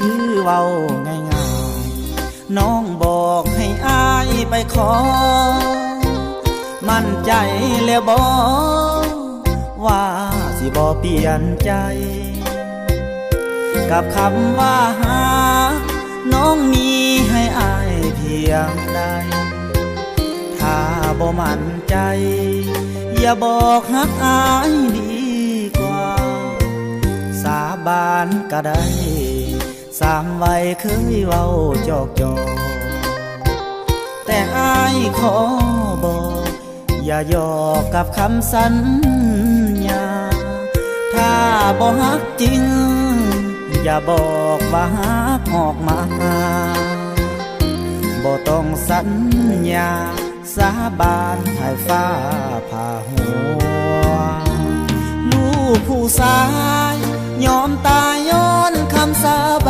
คือเว้าง่ายๆน้องบอกให้อายไปขอมั่นใจแล้วบอกว่าสิบ่เปลี่ยนใจกับคำว่าหาน้องมีให้อายเพียงใดถ้าบ่มั่นใจอย่าบอกฮักอายดีกว่าสาบานก็ได้สามไว้เคยเว้าจอกจอแต่อายขอบอกอย่าหยอกกับคำสัญญาถ้าบ่ฮักจริงอย่าบอกว่าฮักออกมาบ่ต้องสัญญาสาบานให้ฟ้าผ่าหัวลูกผู้ชายยอมตายย้อนคำสาบาน